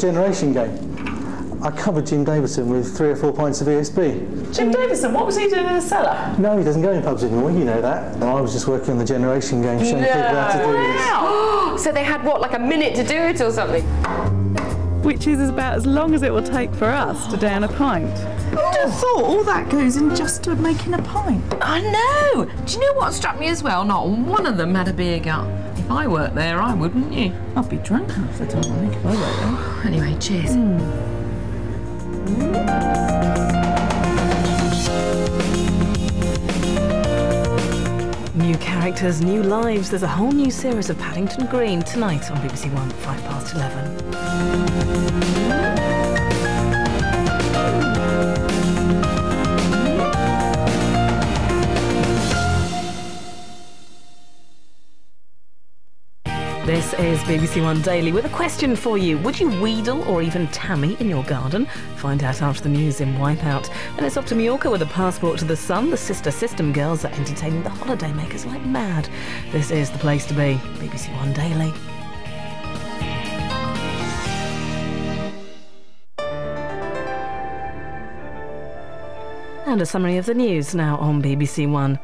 Generation game. I covered Jim Davison with 3 or 4 pints of ESB. Jim Davison, what was he doing in the cellar? No, he doesn't go in pubs anymore, you know that. I was just working on the Generation game, showing people how to do this. Wow! So they had, what, like a minute to do it or something? Which is about as long as it will take for us to down a pint. Who'd have thought all that goes in just to making a pint? I know! Do you know what struck me as well? Not one of them had a beer gut. If I worked there, I would, wouldn't you? I'd be drunk half the time, I think, if I worked there. Anyway, cheers. New characters, new lives. There's a whole new series of Paddington Green tonight on BBC One at 11:05. This is BBC One Daily with a question for you. Would you wheedle or even tammy in your garden? Find out after the news in Wipeout. And it's off to Mallorca with a passport to the sun. The Sister System girls are entertaining the holiday makers like mad. This is the place to be. BBC One Daily. And a summary of the news now on BBC One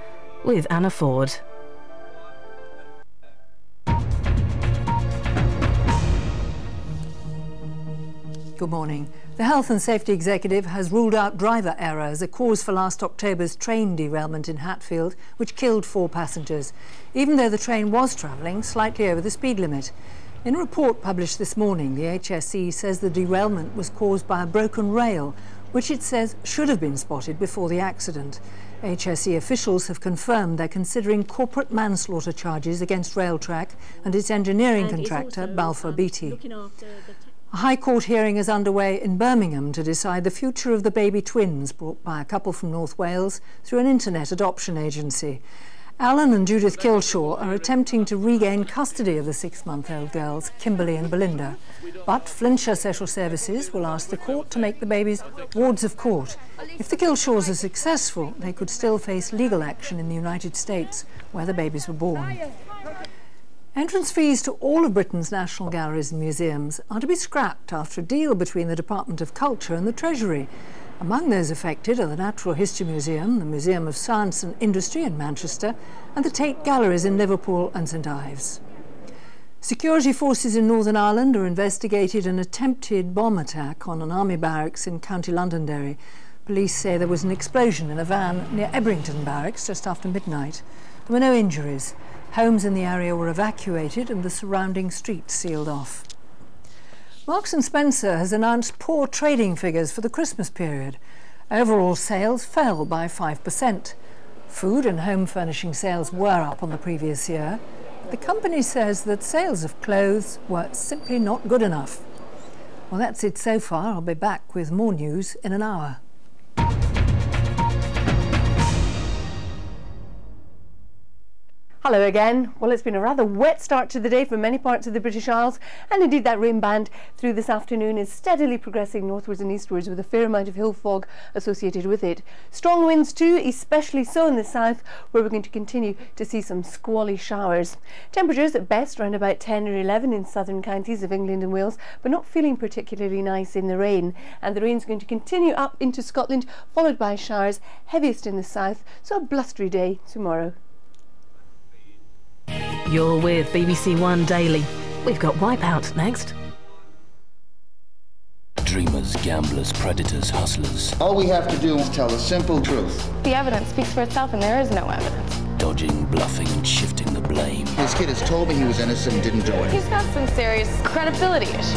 with Anna Ford. Good morning. The Health and Safety Executive has ruled out driver error as a cause for last October's train derailment in Hatfield, which killed 4 passengers, even though the train was travelling slightly over the speed limit. In a report published this morning, the HSE says the derailment was caused by a broken rail, which it says should have been spotted before the accident. HSE officials have confirmed they're considering corporate manslaughter charges against Railtrack and its engineering contractor, Balfour Beatty. A High Court hearing is underway in Birmingham to decide the future of the baby twins brought by a couple from North Wales through an internet adoption agency. Alan and Judith Kilshaw are attempting to regain custody of the 6-month-old girls, Kimberly and Belinda. But Flintshire Social Services will ask the court to make the babies wards of court. If the Kilshaws are successful, they could still face legal action in the United States, where the babies were born. Entrance fees to all of Britain's national galleries and museums are to be scrapped after a deal between the Department of Culture and the Treasury. Among those affected are the Natural History Museum, the Museum of Science and Industry in Manchester, and the Tate Galleries in Liverpool and St Ives. Security forces in Northern Ireland are investigating an attempted bomb attack on an army barracks in County Londonderry. Police say there was an explosion in a van near Ebrington Barracks just after midnight. There were no injuries. Homes in the area were evacuated and the surrounding streets sealed off. Marks & Spencer has announced poor trading figures for the Christmas period. Overall sales fell by 5%. Food and home furnishing sales were up on the previous year. The company says that sales of clothes were simply not good enough. Well, that's it so far. I'll be back with more news in an hour. Hello again. Well, it's been a rather wet start to the day for many parts of the British Isles, and indeed that rain band through this afternoon is steadily progressing northwards and eastwards with a fair amount of hill fog associated with it. Strong winds too, especially so in the south, where we're going to continue to see some squally showers. Temperatures at best around about 10 or 11 in southern counties of England and Wales, but not feeling particularly nice in the rain. And the rain's going to continue up into Scotland, followed by showers, heaviest in the south, so a blustery day tomorrow. You're with BBC One Daily. We've got Wipeout next. Dreamers, gamblers, predators, hustlers. All we have to do is tell the simple truth. The evidence speaks for itself and there is no evidence. Dodging, bluffing and shifting the blame. This kid has told me he was innocent and didn't do it. He's got some serious credibility issues.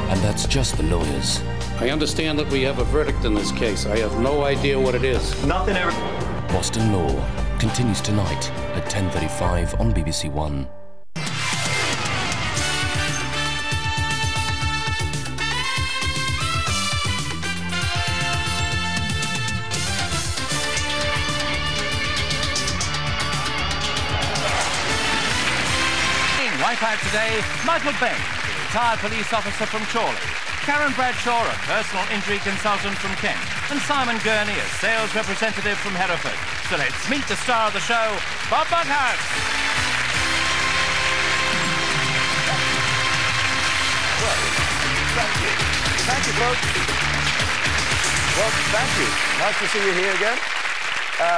And that's just the lawyers. I understand that we have a verdict in this case. I have no idea what it is. Nothing ever. Boston Law continues tonight at 10:35 on BBC One. Wipeout today, Michael Bain, a retired police officer from Chorley, Karen Bradshaw, a personal injury consultant from Kent, and Simon Gurney, a sales representative from Hereford. So let's meet the star of the show, Bob Bughouse. Well, thank you. Thank you, folks. Well, thank you. Nice to see you here again.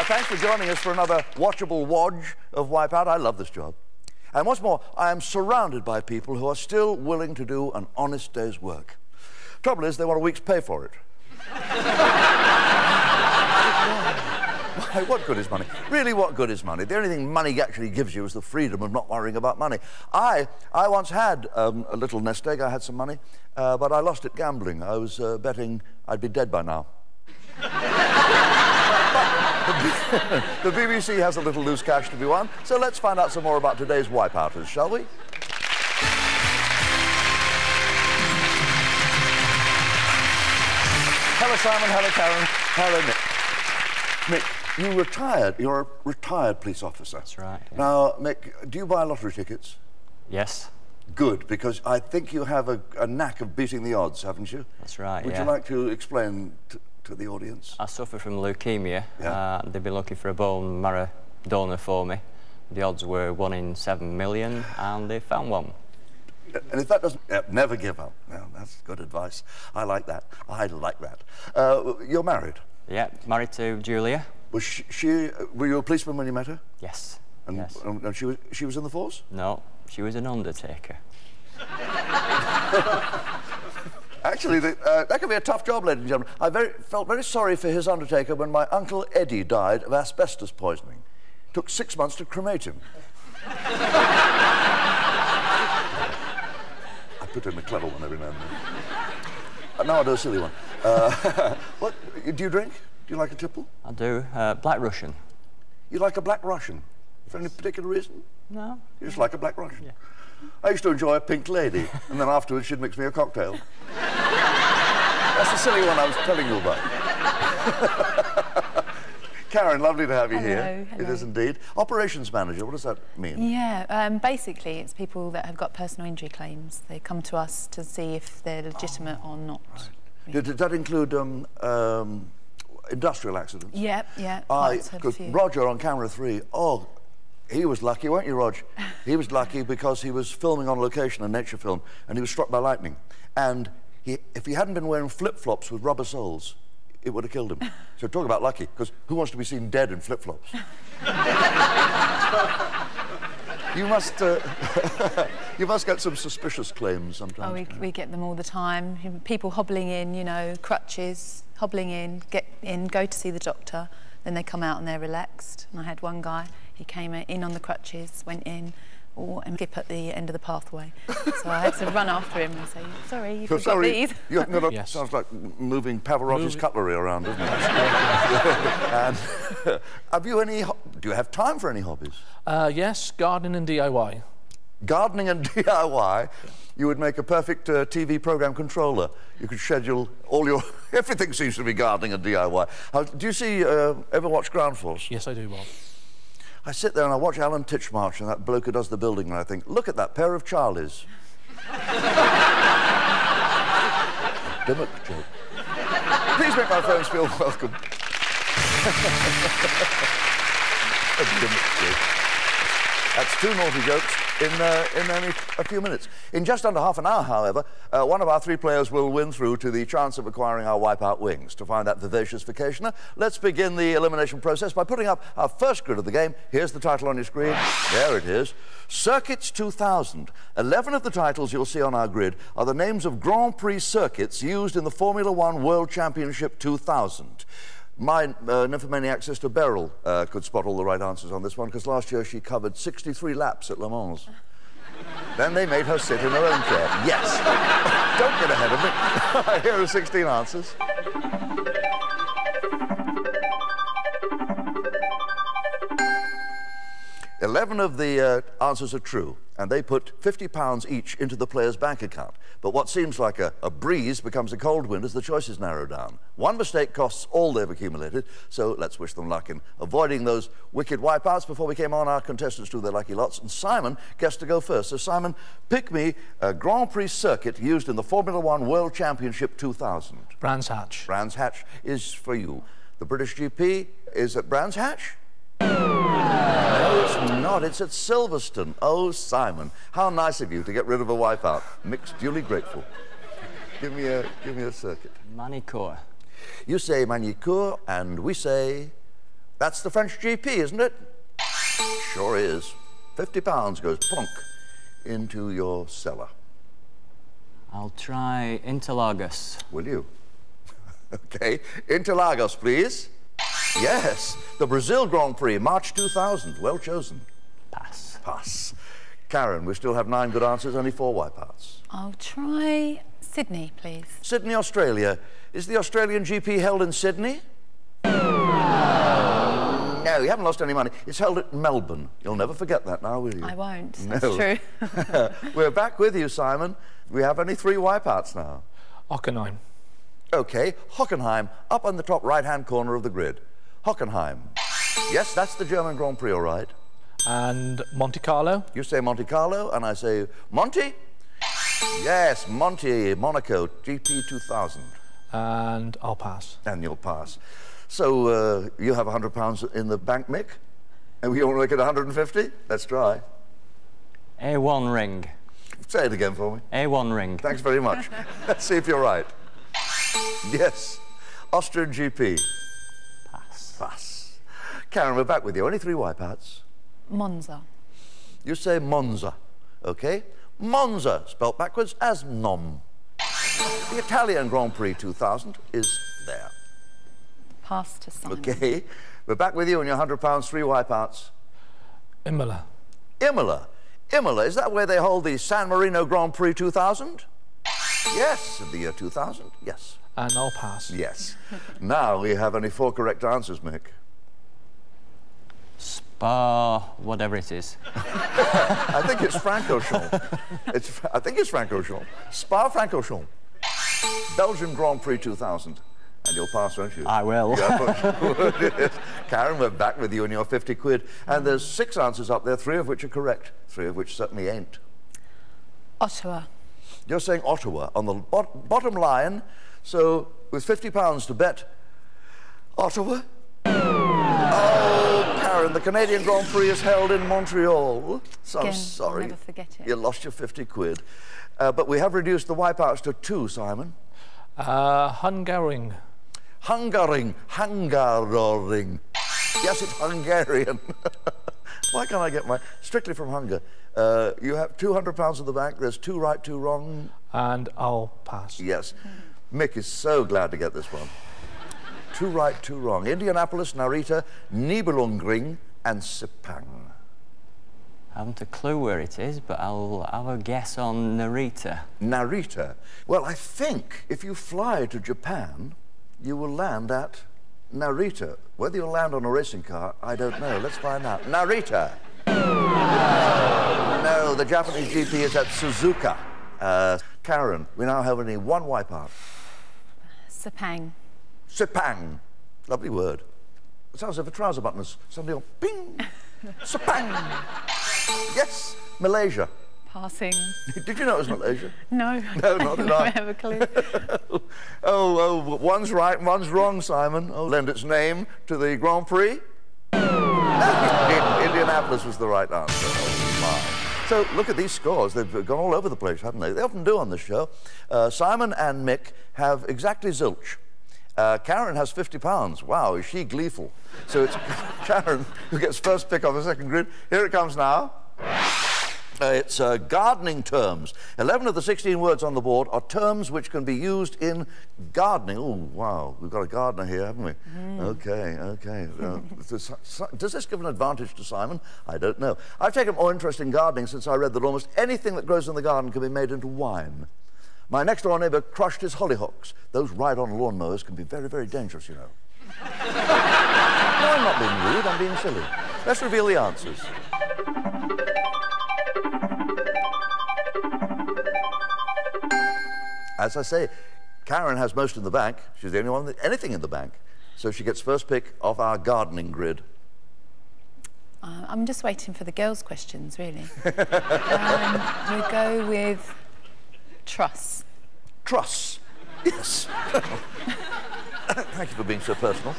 Thanks for joining us for another watchable wodge of Wipeout. I love this job. And what's more, I am surrounded by people who are still willing to do an honest day's work. Trouble is, they want a week's pay for it. Why, what good is money? Really, what good is money? The only thing money actually gives you is the freedom of not worrying about money. I once had a little nest egg. I had some money, but I lost it gambling. I was betting I'd be dead by now. The BBC has a little loose cash to be won, so let's find out some more about today's Wipeouters, shall we? Hello, Simon. Hello, Karen. Hello, Nick. Mick, you retired. You're a retired police officer. That's right. Yeah. Now, Mick, do you buy lottery tickets? Yes. Good, because I think you have a knack of beating the odds, haven't you? That's right, Would you like to explain to the audience? I suffer from leukemia. Yeah. They've been looking for a bone marrow donor for me. The odds were 1 in 7 million, and they found one. And if that doesn't... never give up. Well, that's good advice. I like that. I like that. You're married? Yeah, married to Julia. Was she were you a policeman when you met her? Yes. And, yes. And she was in the force? No, she was an undertaker. Actually, that can be a tough job, ladies and gentlemen. I felt very sorry for his undertaker when my Uncle Eddie died of asbestos poisoning. It took 6 months to cremate him. I put in a clever one every now and then. Now I do a silly one. What, do you drink? Do you like a tipple? I do. Black Russian. You like a Black Russian? For any particular reason? No. You just like a Black Russian? Yeah. I used to enjoy a Pink Lady, and then afterwards she'd mix me a cocktail. That's the silly one I was telling you about. Karen, lovely to have you here. Hello. It is indeed. Operations manager, what does that mean? Yeah, basically it's people that have got personal injury claims. They come to us to see if they're legitimate or not. Right. Did that include industrial accidents? Yeah, quite a few. Roger on camera 3, oh, he was lucky, weren't you, Rog? He was lucky because he was filming on location, a nature film, and he was struck by lightning. And if he hadn't been wearing flip-flops with rubber soles, it would have killed him. So talk about lucky, because who wants to be seen dead in flip-flops? You must get some suspicious claims sometimes. Oh, we get them all the time. People hobbling in, you know, crutches, hobbling in, get in, go to see the doctor, then they come out and they're relaxed. And I had one guy, he came in on the crutches, went in, and skip at the end of the pathway. So I had to run after him and say, sorry, you forgot these. Yes. Sounds like moving Pavarotti's cutlery around, doesn't it? And have you do you have time for any hobbies? Yes, gardening and DIY. Gardening and DIY? You would make a perfect TV programme controller. You could schedule all your... Everything seems to be gardening and DIY. Do you see, ever watch Ground Force? Yes, I do, Bob. I sit there and I watch Alan Titchmarsh and that bloke who does the building, and I think, look at that pair of Charlies. Dimmock joke. Please make my friends feel welcome. A Dimmock joke. That's 2 naughty jokes in only a few minutes. In just under half an hour, however, one of our 3 players will win through to the chance of acquiring our Wipeout wings. To find that vivacious vacationer, let's begin the elimination process by putting up our first grid of the game. Here's the title on your screen. There it is. Circuits 2000. 11 of the titles you'll see on our grid are the names of Grand Prix circuits used in the Formula 1 World Championship 2000. My nymphomaniac sister Beryl could spot all the right answers on this one, because last year she covered 63 laps at Le Mans. Then they made her sit in her own chair. Yes. Don't get ahead of me. Here are 16 answers. Eleven of the answers are true, and they put £50 each into the player's bank account. But what seems like a breeze becomes a cold wind as the choices narrow down. One mistake costs all they've accumulated, so let's wish them luck in avoiding those wicked wipeouts. Before we came on, our contestants drew their lucky lots, and Simon gets to go first. So Simon, pick me a Grand Prix circuit used in the Formula 1 World Championship 2000. Brands Hatch. Brands Hatch is for you. The British GP is at Brands Hatch? No, it's not. It's at Silverstone. Oh, Simon, how nice of you to get rid of a wipeout. Mick's duly grateful. Give me a circuit. Manicure. You say manicure, and we say... That's the French GP, isn't it? Sure is. £50 goes plonk into your cellar. I'll try Interlagos. Will you? OK. Interlagos, please. Yes. The Brazil Grand Prix, March 2000. Well chosen. Pass. Pass. Karen, we still have 9 good answers, only 4 wipeouts. I'll try Sydney, please. Sydney, Australia. Is the Australian GP held in Sydney? No, you haven't lost any money. It's held at Melbourne. You'll never forget that now, will you? I won't. No. That's true. We're back with you, Simon. We have only 3 wipeouts now. Hockenheim. OK, Hockenheim, up on the top right-hand corner of the grid. Hockenheim. Yes, that's the German Grand Prix, all right. And Monte Carlo. You say Monte Carlo, and I say Monte? Yes, Monte, Monaco, GP 2000. And I'll pass. And you'll pass. So, you have £100 in the bank, Mick? And we want to make it 150? Let's try. A1 ring. Say it again for me. A1 ring. Thanks very much. Let's see if you're right. Yes. Austrian GP. Pass. Pass. Karen, we're back with you. Only 3 wipeouts. Monza. You say Monza, OK? Monza, spelt backwards as nom. The Italian Grand Prix 2000 is there. Pass to Simon. OK. We're back with you on your £100, 3 wipeouts. Imola. Imola. Imola, is that where they hold the San Marino Grand Prix 2000? Yes, in the year 2000, yes. And I'll pass. Yes. Now we have only 4 correct answers, Mick. Spa, whatever it is. I think it's Francorchamps. I think it's Francorchamps. Spa-Francorchamps. Belgian Grand Prix 2000. And you'll pass, won't you? I will. Yes. Karen, we're back with you on your 50 quid. And there's 6 answers up there, 3 of which are correct, 3 of which certainly ain't. Ottawa. You're saying Ottawa on the bottom line. So, with £50 to bet, Ottawa? Oh, Karen, the Canadian Grand Prix is held in Montreal. So Again, I'm sorry. I'll never forget it. You lost your 50 quid. But we have reduced the wipeouts to 2, Simon. Hungaroring. Hungaroring. Hungaroring. Yes, it's Hungarian. Why can't I get my... Strictly from hunger. You have £200 in the bank. There's 2 right, 2 wrong. And I'll pass. Yes. Mick is so glad to get this one. 2 right, 2 wrong. Indianapolis, Narita, Nibelungring, and Sepang. I haven't a clue where it is, but I'll have a guess on Narita. Narita? Well, I think if you fly to Japan, you will land at Narita. Whether you'll land on a racing car, I don't know. Let's find out. Narita. No, the Japanese GP is at Suzuka. Karen, we now have only 1 wipeout. Sepang. Sepang. Lovely word. It sounds as if a trouser button has suddenly gone ping. Sepang. Yes, Malaysia. Passing. Did you know it was Malaysia? No. No, not did I. I have a clue. Oh, one's right, one's wrong, Simon. Oh, lend its name to the Grand Prix. Indianapolis was the right answer. Oh, my. So, look at these scores. They've gone all over the place, haven't they? They often do on this show. Simon and Mick have exactly zilch. Karen has £50. Wow, is she gleeful. So it's Karen who gets first pick on the second grid. Here it comes now. It's gardening terms. 11 of the 16 words on the board are terms which can be used in gardening. Oh, wow, we've got a gardener here, haven't we? OK. Does this give an advantage to Simon? I don't know. I've taken more interest in gardening since I read that almost anything that grows in the garden can be made into wine. My next-door neighbour crushed his hollyhocks. Those ride-on lawnmowers can be very, very dangerous, you know. No, I'm not being rude, I'm being silly. Let's reveal the answers. As I say, Karen has most in the bank. She's the only one with anything in the bank. So she gets first pick off our gardening grid. I'm just waiting for the girls' questions, really. We'll go with truss. Truss. Yes. Thank you for being so personal.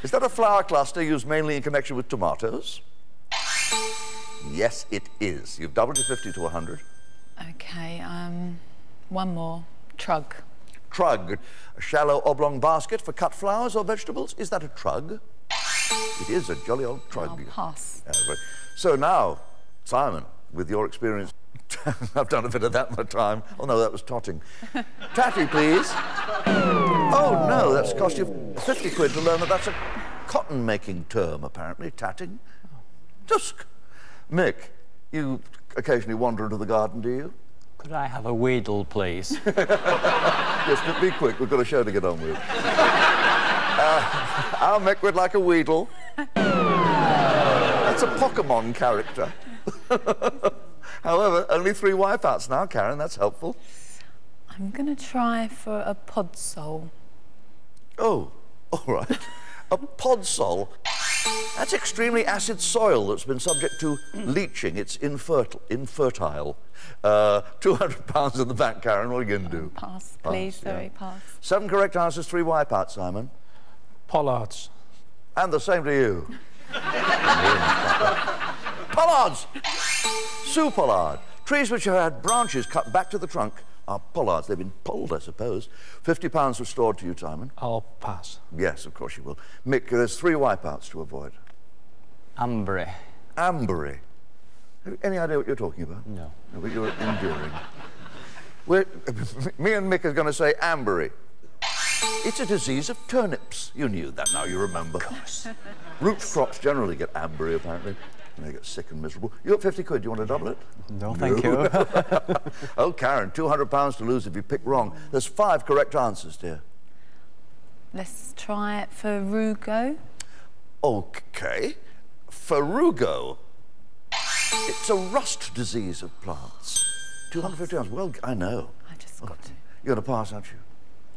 Is that a flower cluster used mainly in connection with tomatoes? Yes, it is. You've doubled your 50 to 100. OK, one more. Trug. Trug. A shallow oblong basket for cut flowers or vegetables. Is that a trug? It is a jolly old trug. I'll pass. So now, Simon, with your experience, I've done a bit of that in my time. Oh no, that was totting. Tatty, please. Oh no, that's cost you 50 quid to learn that that's a cotton-making term, apparently, tatting. Tusk. Mick, you occasionally wander into the garden, do you? Could I have a weedle, please? Yes, but be quick, we've got a show to get on with. Our Mick would like a weedle. That's a Pokemon character. However, only 3 wipeouts now, Karen, that's helpful. I'm going to try for a podsole. Oh, all right. A podsole. That's extremely acid soil that's been subject to leaching. It's infertile. 200 pounds in the bank, Karen. What are you going to do? Pass, please. Sorry, pass. 7 correct answers, 3 wipeouts, Simon. Pollards. And the same to you. Pollards! Sue pollard. Trees which have had branches cut back to the trunk are pollards. They've been pulled, I suppose. £50 restored to you, Simon. I'll pass. Yes, of course you will. Mick, there's 3 wipeouts to avoid. Ambery. Ambery. Have you any idea what you're talking about? No. No, but you're enduring. Me and Mick are going to say ambery. It's a disease of turnips. You knew that now, you remember. Of course. Root crops generally get ambery, apparently. And they get sick and miserable. You got 50 quid. Do you want to double it? No, thank you. Oh, Karen, 200 pounds to lose if you pick wrong. There's 5 correct answers, dear. Let's try it for Rugo. OK. Farugo. It's a rust disease of plants. 250 pounds. Well, I know. I just got to. You're going to pass, aren't you?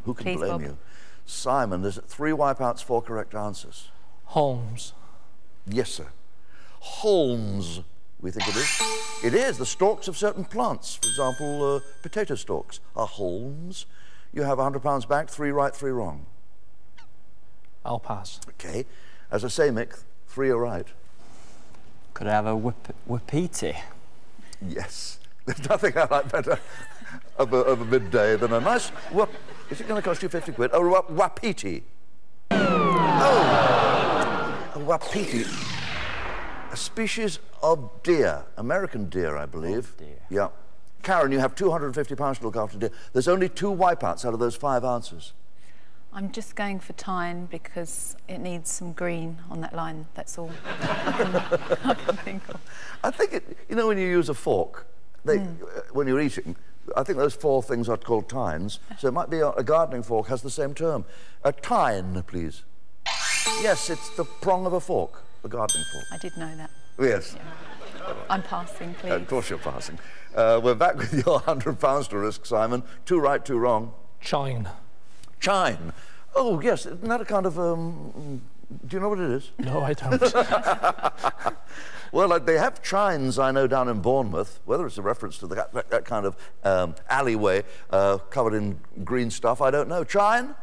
Who can Please, blame Bob. you? Simon, there's 3 wipeouts, 4 correct answers. Holmes. Yes, sir. Holmes, we think it is. It is. The stalks of certain plants, for example, potato stalks, are holmes. You have £100 back, 3 right, 3 wrong. I'll pass. OK. As I say, Mick, 3 are right. Could I have a wapiti? Yes. There's nothing I like better of a midday than a nice Is it going to cost you 50 quid? Oh, wapiti. Oh, a wapiti. A species of deer, American deer, I believe. Oh, dear. Yeah. Karen, you have £250 to look after deer. There's only 2 wipeouts out of those 5 answers. I'm just going for Tyne because it needs some green on that line, that's all I can think of. I think, you know, when you use a fork, when you're eating, I think those 4 things are called tines, so it might be a gardening fork has the same term. A tine, please. Yes, it's the prong of a fork, a gardening fork. I did know that. Yes. Yeah. I'm passing, please. Of course you're passing. We're back with your £100 to risk, Simon. 2 right, 2 wrong. Chine. Chine. Oh, yes, isn't that a kind of, do you know what it is? No, I don't. Well, they have chines, I know, down in Bournemouth, whether it's a reference to that kind of alleyway covered in green stuff, I don't know. Chine?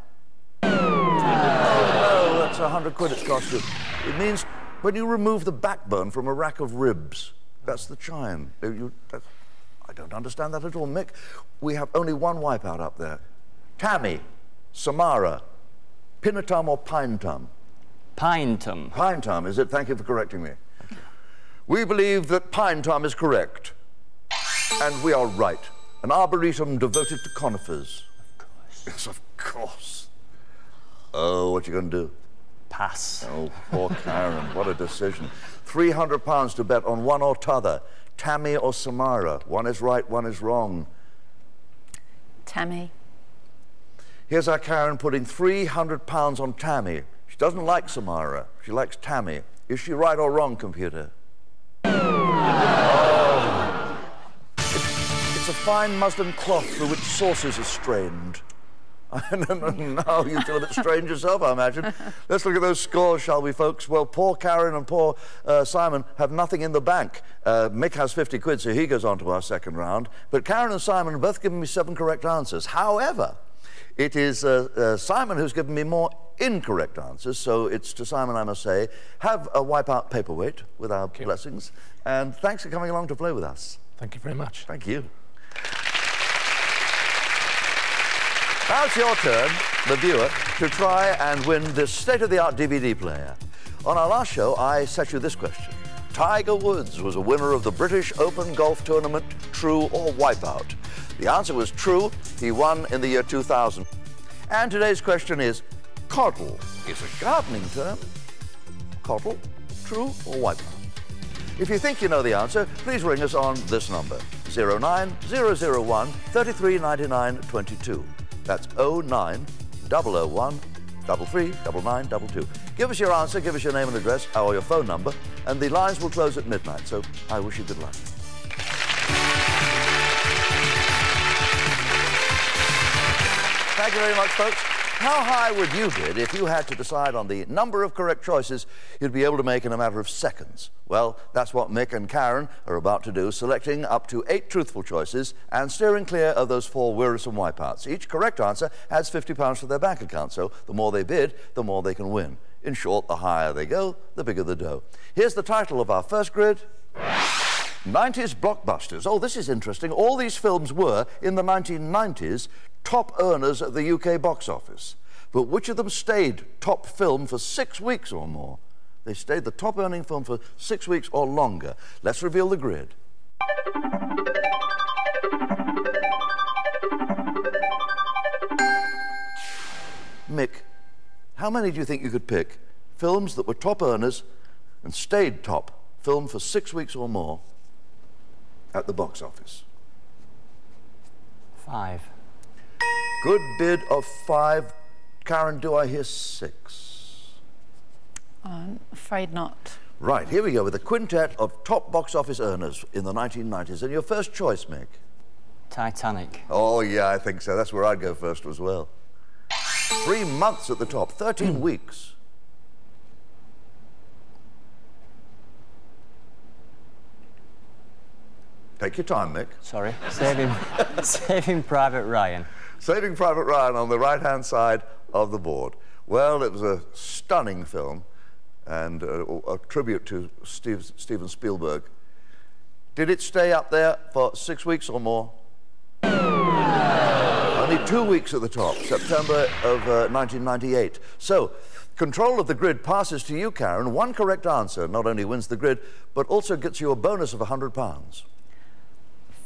Oh, no, that's 100 quid it's cost you. It means when you remove the backbone from a rack of ribs, that's the chine. I don't understand that at all. Mick, we have only 1 wipeout up there. Tammy, Samara, Pinatum or Pinetum? Pinetum. Pinetum, is it? Thank you for correcting me. We believe that Pinetum is correct. And we are right. An arboretum devoted to conifers. Of course. Yes, of course. Oh, what you going to do? Pass. Oh, poor Karen, what a decision. £300 to bet on one or t'other. Tammy or Samara. One is right, one is wrong. Tammy. Here's our Karen putting £300 on Tammy. She doesn't like Samara. She likes Tammy. Is she right or wrong, computer? Oh. It's a fine muslin cloth through which sauces are strained. Now you feel a bit strange yourself, I imagine. Let's look at those scores, shall we, folks? Well, poor Karen and poor Simon have nothing in the bank. Mick has 50 quid, so he goes on to our second round. But Karen and Simon have both given me 7 correct answers. However, it is Simon who's given me more incorrect answers, so it's to Simon I must say, have a wipeout paperweight with our blessings, and thanks for coming along to play with us. Thank you very much. Thank you. Now it's your turn, the viewer, to try and win this state-of-the-art DVD player. On our last show, I set you this question. Tiger Woods was a winner of the British Open Golf Tournament, true or wipeout? The answer was true. He won in the year 2000. And today's question is, coddle is a gardening term. Coddle, true or wipeout? If you think you know the answer, please ring us on this number, 09001 3399 22. That's 09001 339922. Give us your answer, give us your name and address, or your phone number, and the lines will close at midnight, so I wish you good luck. Thank you very much, folks. How high would you bid if you had to decide on the number of correct choices you'd be able to make in a matter of seconds? Well, that's what Mick and Karen are about to do, selecting up to 8 truthful choices and steering clear of those 4 wearisome wipeouts. Each correct answer adds £50 to their bank account, so the more they bid, the more they can win. In short, the higher they go, the bigger the dough. Here's the title of our first grid. 90s blockbusters. Oh, this is interesting. All these films were, in the 1990s, top earners at the UK box office. But which of them stayed top film for 6 weeks or more? They stayed the top earning film for 6 weeks or longer. Let's reveal the grid. Mick, how many do you think you could pick? Films that were top earners and stayed top film for 6 weeks or more at the box office? 5. Good bid of 5. Karen, do I hear 6? I'm afraid not. Right, here we go with a quintet of top box office earners in the 1990s. And your first choice, Mick? Titanic. Oh, yeah, I think so. That's where I'd go first as well. 3 months at the top, 13 weeks. Take your time, Mick. Sorry. Saving Private Ryan. Saving Private Ryan on the right-hand side of the board. Well, it was a stunning film and a tribute to Steven Spielberg. Did it stay up there for 6 weeks or more? Only 2 weeks at the top, September of 1998. So, control of the grid passes to you, Karen. One correct answer not only wins the grid, but also gets you a bonus of £100.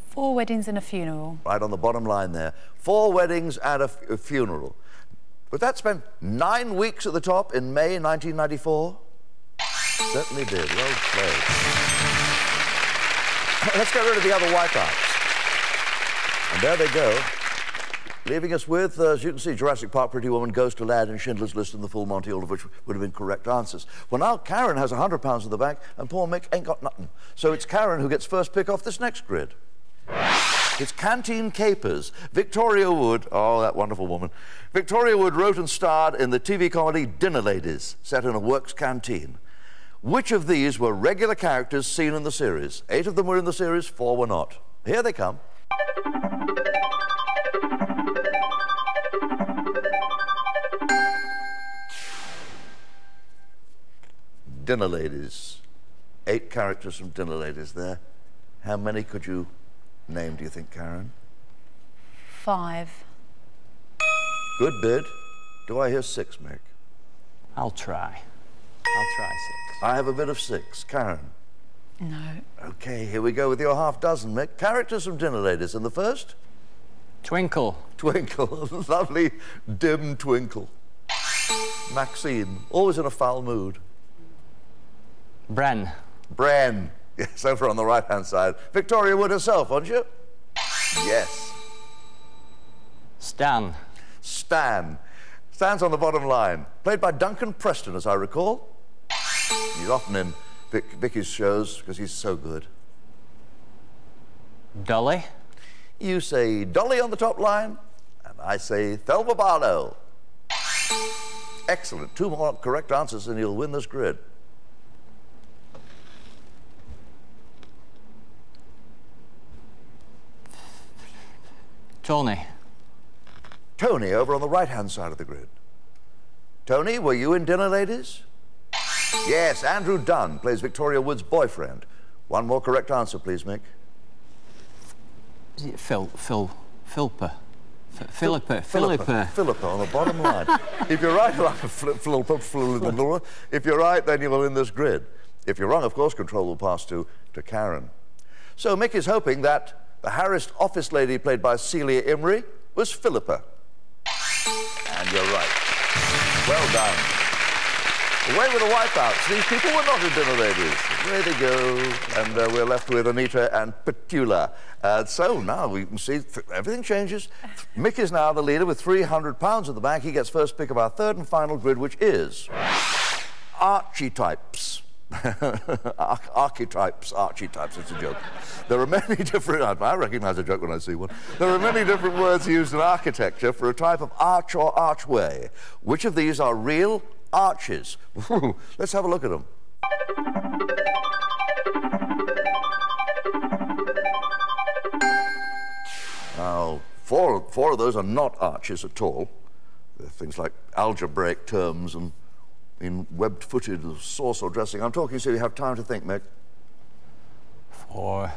4 weddings and a funeral. Right on the bottom line there. 4 weddings and a funeral. But that spent 9 weeks at the top in May 1994? Certainly did. Well played. Let's get rid of the other wipeouts. And there they go. Leaving us with, as you can see, Jurassic Park, Pretty Woman, Ghost, Aladdin, Schindler's List, and The Full Monty, all of which would have been correct answers. Well, now Karen has £100 in the bank, and poor Mick ain't got nothing. So it's Karen who gets first pick off this next grid. It's Canteen Capers. Victoria Wood, oh, that wonderful woman. Victoria Wood wrote and starred in the TV comedy Dinner Ladies, set in a works canteen. Which of these were regular characters seen in the series? 8 of them were in the series, 4 were not. Here they come. Dinner Ladies. 8 characters from Dinner Ladies there. How many could you name, do you think, Karen? 5. Good bid. Do I hear 6, Mick? I'll try 6. I have a bid of 6. Karen? No. OK, here we go with your half dozen, Mick. Characters from Dinner Ladies. And the first? Twinkle. Twinkle. Lovely, dim twinkle. Maxine. Always in a foul mood. Bren. Bren. Yes, over on the right-hand side. Victoria Wood herself, aren't you? Yes. Stan. Stan. Stan's on the bottom line. Played by Duncan Preston, as I recall. He's often in Vicky's shows because he's so good. Dolly. You say Dolly on the top line, and I say Thelma Barlow. Excellent. 2 more correct answers and you'll win this grid. Tony. Tony, over on the right-hand side of the grid. Tony, were you in Dinner Ladies? Yes, Andrew Dunn plays Victoria Wood's boyfriend. 1 more correct answer, please, Mick. Is it Philper? Philippa. Philippa on the bottom line. If you're right, if you're right, then you will win this grid. If you're wrong, of course, control will pass to Karen. So Mick is hoping that the harassed office lady played by Celia Imrie was Philippa. And you're right. Well done. Away with the wipeouts. These people were not in dinner ladies. Away they go. And we're left with Anita and Petula. So now we can see everything changes. Mick is now the leader with £300 in the bank. He gets first pick of our third and final grid, which is archetypes. Archetypes, it's a joke. There are many different, I recognise a joke when I see one. There are many different words used in architecture for a type of arch or archway. Which of these are real arches? Let's have a look at them. Now, four of those are not arches at all. They're things like algebraic terms and in webbed-footed sauce or dressing. I'm talking so you have time to think, Mick. Four.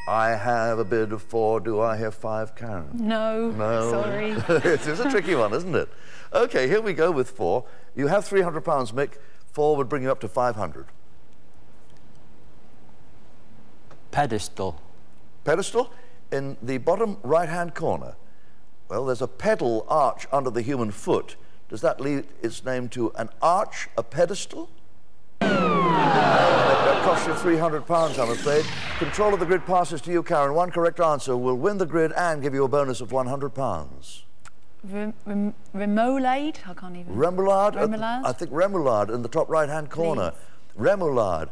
I have a bid of 4. Do I hear 5, Karen? No. Sorry. It is a tricky one, isn't it? OK, here we go with 4. You have £300, Mick. 4 would bring you up to 500. Pedestal. Pedestal? In the bottom right-hand corner. Well, there's a pedal arch under the human foot. Does that lead its name to an arch, a pedestal? That costs you £300, I'm afraid. Control of the grid passes to you, Karen. One correct answer will win the grid and give you a bonus of £100. Remoulade? I can't even... Remoulade? Remoulade? I think remoulade in the top right-hand corner. Please. Remoulade.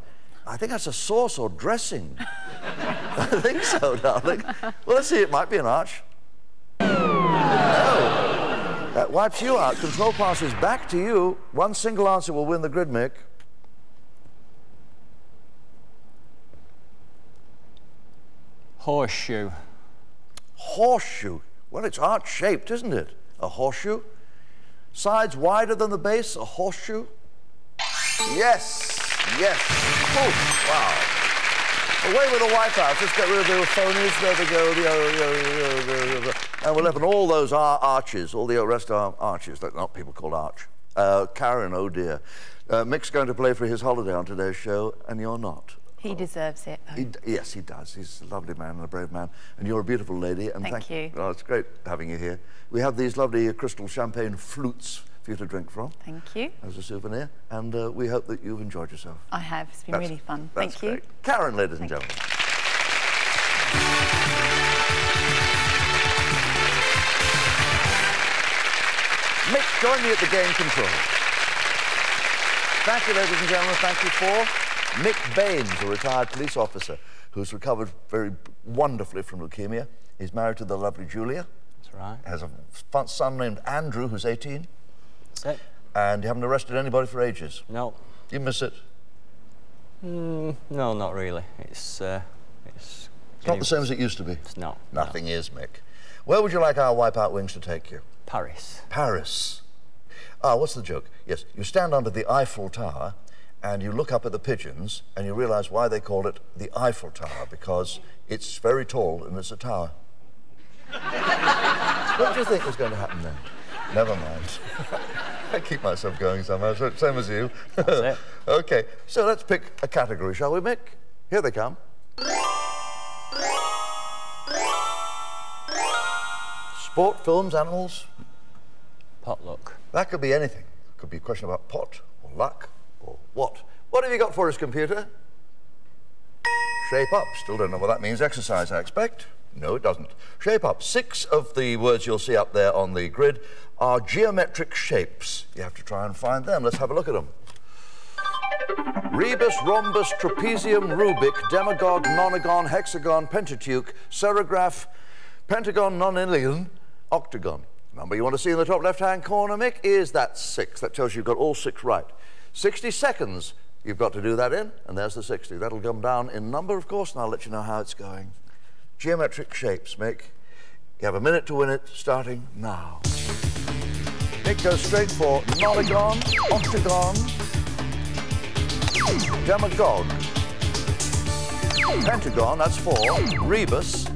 I think that's a sauce or dressing. I think so, darling. Well, let's see. It might be an arch. No. That wipes you out. Control passes back to you. One single answer will win the grid, Mick. Horseshoe. Horseshoe. Well, it's arch-shaped, isn't it? A horseshoe. Sides wider than the base, a horseshoe. Yes. Yes. Oh, wow. Away with the wipeouts. Let's get rid of the phonies. There they go. And we're left with all those arches. All the rest are arches. That's not people called arch. Karen, oh dear. Mick's going to play for his holiday on today's show, and you're not. He deserves it, though. Yes, he does. He's a lovely man and a brave man. And you're a beautiful lady. And thank you. Oh, it's great having you here. We have these lovely crystal champagne flutes for you to drink from. Thank you. As a souvenir. And we hope that you've enjoyed yourself. I have. It's been really fun. Thank you. Great. Karen, ladies and gentlemen. Mick, join me at the game control. Thank you, ladies and gentlemen. Thank you for Mick Baines, a retired police officer who's recovered very wonderfully from leukemia. He's married to the lovely Julia. That's right. Has a son named Andrew, who's 18. That's it. And you haven't arrested anybody for ages? No. You miss it? No, not really. It's not the same as it used to be? It's not. Nothing is, Mick. Where would you like our Wipeout Wings to take you? Paris. Paris. Ah, what's the joke? Yes, you stand under the Eiffel Tower and you look up at the pigeons and you realise why they called it the Eiffel Tower, because it's very tall and it's a tower. What do you think was going to happen then? Never mind. I keep myself going somehow, same as you. That's it. OK, so let's pick a category, shall we, Mick? Here they come. Sport, films, animals? Potluck. That could be anything. It could be a question about pot, or luck, or what. What have you got for us, computer? Shape up. Still don't know what that means. Exercise, I expect. No, it doesn't. Shape up. 6 of the words you'll see up there on the grid are geometric shapes. You have to try and find them. Let's have a look at them. Rebus, rhombus, trapezium, Rubik, demagogue, nonagon, hexagon, pentateuch, serograph, pentagon, nonillion, octagon. The number you want to see in the top left-hand corner, Mick, is that 6. That tells you you've got all 6 right. 60 seconds you've got to do that in, and there's the 60. That'll come down in number, of course, and I'll let you know how it's going. Geometric shapes, Mick. You have a minute to win it, starting now. Mick goes straight for nonagon, octagon, demagogue, pentagon, that's 4, rebus,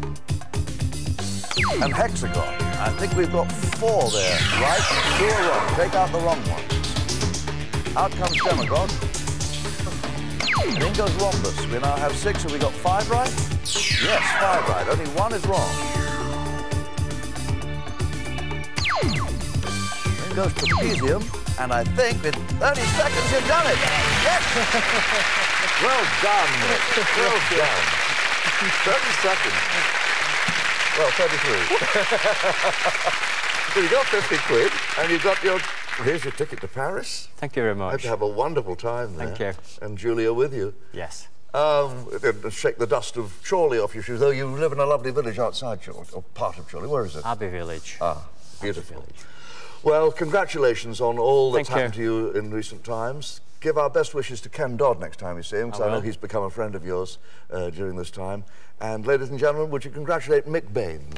and hexagon. I think we've got 4 there, right? 2 are wrong. Take out the wrong ones. Out comes demagogue. And in goes rhombus. We now have 6. Have we got 5 right? Yes, 5 right. Only 1 is wrong. In goes trapezium. And I think in 30 seconds you've done it. Yes! Well done, Nick. Well done. 30 seconds. Well, 33. So you got 50 quid, and you got your... Here's your ticket to Paris. Thank you very much. Hope you have a wonderful time there. Thank you. And Julia with you. Yes. Shake the dust of Chorley off your shoes, though you live in a lovely village outside Chorley, or part of Chorley. Where is it? Abbey Village. Ah, beautiful. Well, congratulations on all that's happened to you in recent times. Give our best wishes to Ken Dodd next time you see him, because I know he's become a friend of yours during this time. And ladies and gentlemen, would you congratulate Mick Baines?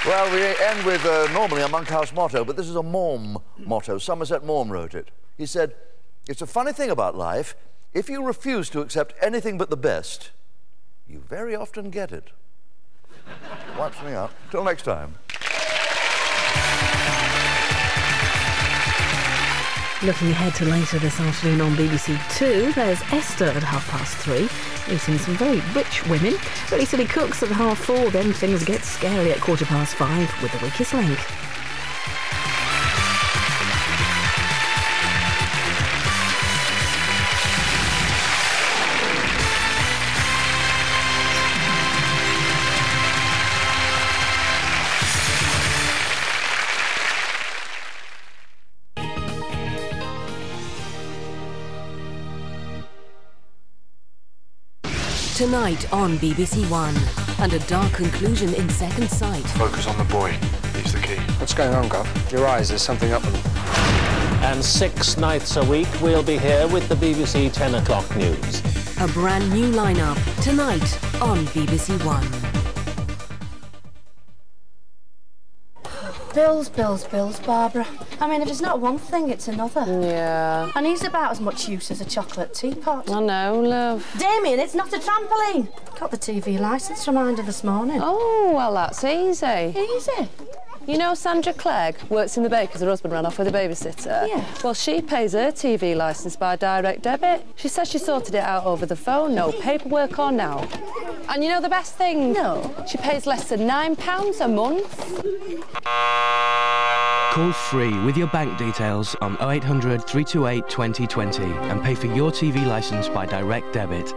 Well, we end with normally a Monkhouse motto, but this is a Maugham motto. Somerset Maugham wrote it. He said, "It's a funny thing about life. If you refuse to accept anything but the best, you very often get it." Wipes me up. Till next time. Looking ahead to later this afternoon on BBC Two, there's Esther at 3:30, meeting some very rich women. Really Silly Cooks at 4:30, then things get scary at 5:15 with The Weakest Link. Tonight on BBC One, and a dark conclusion in Second Sight. Focus on the boy. He's the key. What's going on, Gov? Your eyes, there's something up with them. And 6 nights a week, we'll be here with the BBC 10 o'clock news. A brand new lineup tonight on BBC One. Bills, bills, bills, Barbara. I mean, if it's not one thing, it's another. Yeah. And he's about as much use as a chocolate teapot. I know, love. Damien, it's not a trampoline. Got the TV licence reminder this morning. Oh, well, that's easy. Easy? You know Sandra Clegg works in the baker's, her husband ran off with a babysitter? Yeah. Well, she pays her TV licence by direct debit. She says she sorted it out over the phone, no paperwork or now. And you know the best thing? No. She pays less than £9 a month. Call free with your bank details on 0800 328 2020 and pay for your TV licence by direct debit.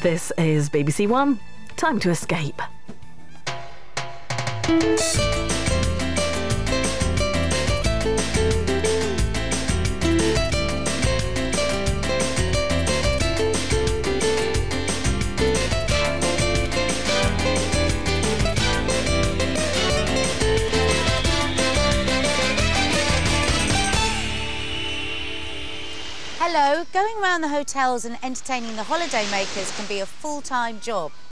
This is BBC One. Time to escape. Hello, going around the hotels and entertaining the holidaymakers can be a full-time job.